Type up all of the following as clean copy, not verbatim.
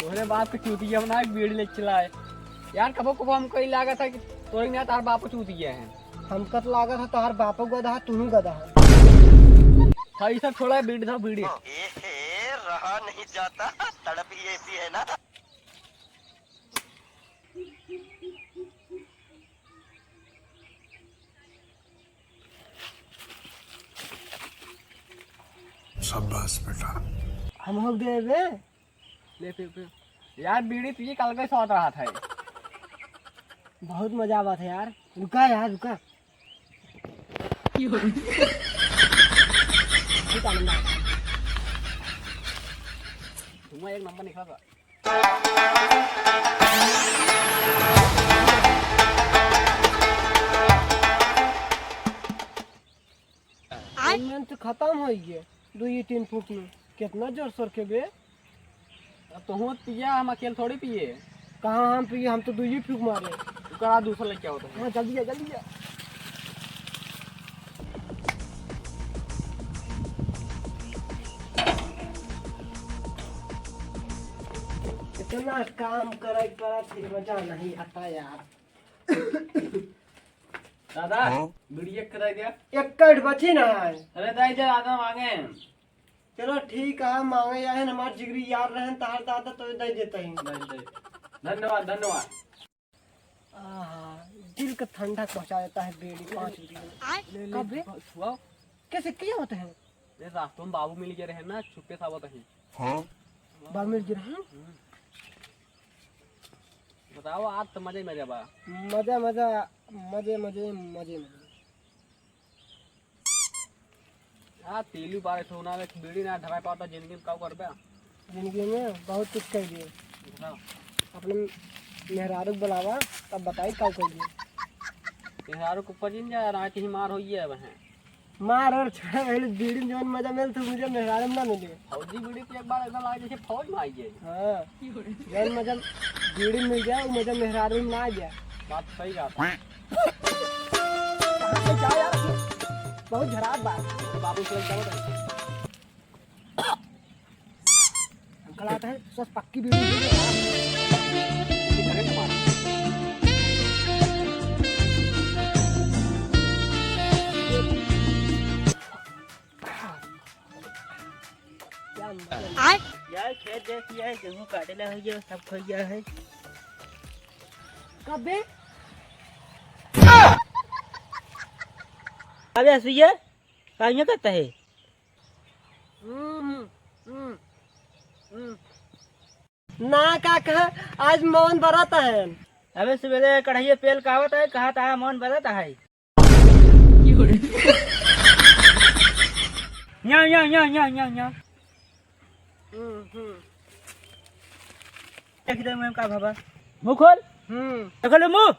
तोहरे बाप के चूतिया बना बीड़ी ले चलाए यार। कबो कबो हमको ही लागत है कि तोरी ना तार बाप चूतिया है। हमका तो लागत है तार बाप गधा है, तू गधा है। भाई सब छोड़ा बीड़ी था बीड़ी। रहा नहीं जाता, तड़प ही ऐसी है ना। शाबाश बेटा। हम लोग दे दे ले फिर यार बीड़ी तुझे कल का सौत रहा था। बहुत मजा आवा था यार। रुका यार रुका। तुम्हें एक नंबर निकला था। तो खत्म हो गया 2-3 फुट में। कितना जोर शोर के बे। अब तो पिया, हम अकेले थोड़ी पिए। कहाँ हम पिए, हम तो 2 फूक मारे। तू करा दूसरा लेके आओ तो। हाँ जल्दी जा जल्दी जा। इतना काम करे फिर मजा नहीं आता यार। दादा बीड़ी एक करा दिया। एक कट बची ना है। अरे दाई जा दादा मांगे। चलो ठीक है, मांगे या है हमारे जिगरी यार रहे तार दादा तो दे देते हैं। धन्यवाद धन्यवाद। दिल का ठंडा पहुंचा देता है बीड़ी 5 रुपये। कब बे? कैसे किया होते हैं? रास्तों में बाबू मिल गए रहे ना, छुपे सावत है। बाबू मिल गए। बताओ आज तो मजे मजे बा। मजा मजा मजे मजे मजे मजे। हाँ तेलू बारे सोना में बीड़ी ना ढका पाता जिंदगी में क्या करबे। जिंदगी में बहुत कुछ कर दिए। अपने मेहरारू बुलावा तब बताई क्या कर दिए। मेहरारू को पजिन जाए ना कहीं मार होई है वहाँ। मार और छोड़ा पहले बीड़ी में जवन मजा मिल तो मुझे मेहरारू में ना मिले। फौजी बीड़ी पे एक बार ऐसा लगा जैसे फौज में आई है। हाँ जवन मजा बीड़ी में मिल जाए वो मजा मेहरारू में ना आ जाए। बात सही कहा। बहुत खराब बात। बाबू से लग जाओ अंकल आता है सच पक्की बीड़ी यार खेत देख लिया है, गेहूँ काटेला हो गया, सब खो गया है। कब बे? अबे असुइया कहाँ करता है? ना का कहा आज मौन बराता है। अबे सवेरे कढ़ाई पेल कहावत है, कहा था मन बदलता है। न्या न्या न्या न्या न्या न्या। देख दे मैं का भाबा। मुँह खोल। खोलो मुँह,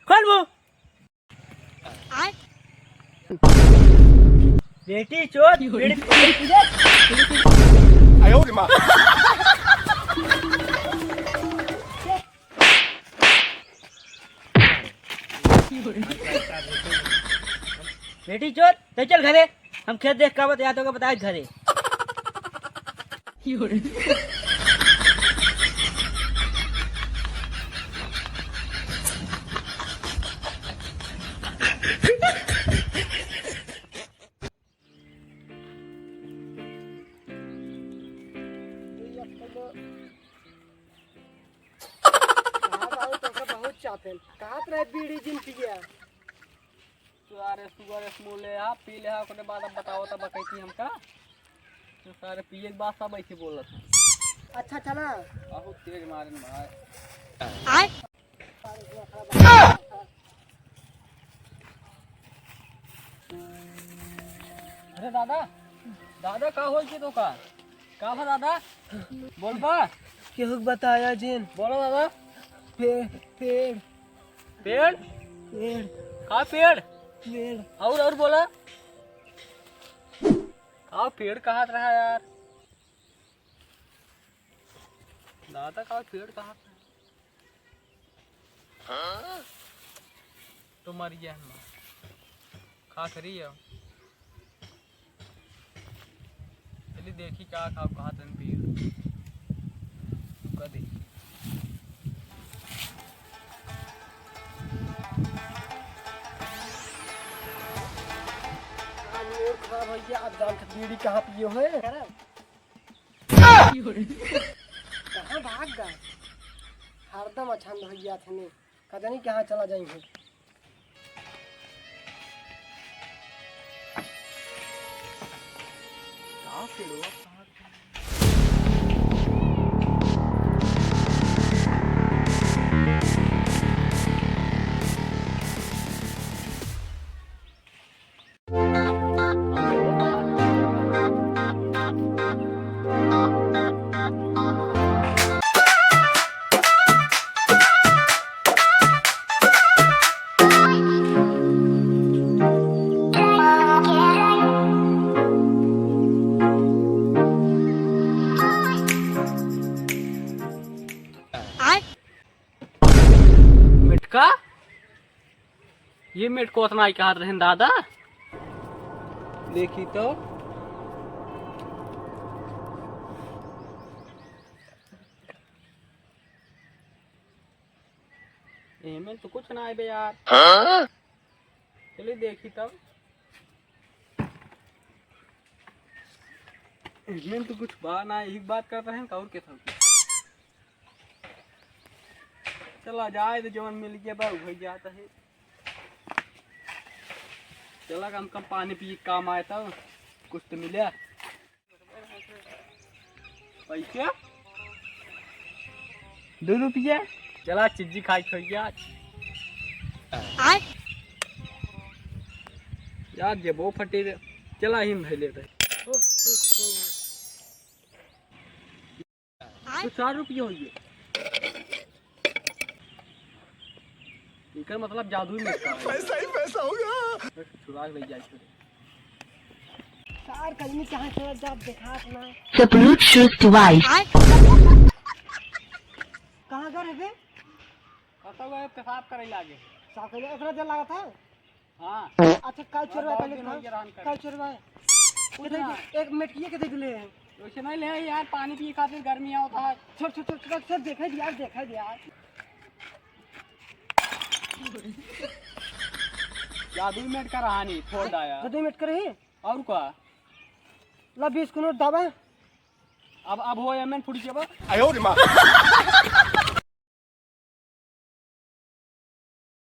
खोल मुँह। बेटी चोट बेटी चोट तो चल घरे। हम खेत देख का बता तो बताए घरे। कहाँ रहे बीड़ी जिन पिया। सारे सुगर स्मूले आप पी ले कोने बाद अब बताओ तब कैसी हमका। तो सारे पिए के बाद सब ऐसे बोलत है। अच्छा चला बहुत तेज मारन भाई। अरे दादा दादा का होई के तो का भा दादा बोल बा। केहू बताया जिन। बोलो दादा। पेड़ पेड़ पेड़ पेड़ का पेड़ पेड़ और बोला का पेड़ कहाँ रहा यार। दादा का पेड़ कहाँ तो मर गया खा करी है। चलिए देखी क्या खाओ कहा पेड़। हाँ भैया आप जान बीड़ी कहाँ पिए हो कहाँ भाग गए हरदम अच्छा भैया थे नहीं पता नहीं कहाँ चला जाएंगे। मिटका ये मिटको उतना ही कहा रहे दादा देखी तो में तो कुछ ना आए यार। चलिए देखी तब इसमें तो कुछ बात ना एक बात कर रहे हैं और के था चला जाए तो जवन मिल गया बा हो जाता है। चला कम कम पानी पी काम आया था कुछ तो मिला पैसे 2 रुपया। चला चिज्जी खाई खो गया यार जब वो फटे चला ही भले रहे 4 रुपये हो गए मतलब जादू ही मिलता है पैसा ही पैसा होगा। छुड़ा ले जाए सार कहीं कहाँ चला जा देखा ना The Bluetooth device. कहाँ गए रे कतो गए पेशाब करे लागे साकले इतना देर लगा था। हां अच्छा कल चोरवा पहले कल चोरवा एक मिनट किए कितने ले वैसे नहीं ले यार पानी पी खातिर गर्मी होता है छोड़ छोड़ छोड़ सब देखा दिया जादू में का रहानी छोड़ दाया 2 मिनट करे और का ला 20 को नोट दाबा अब हो एमएन फुड़ी के बा आयो रे मां।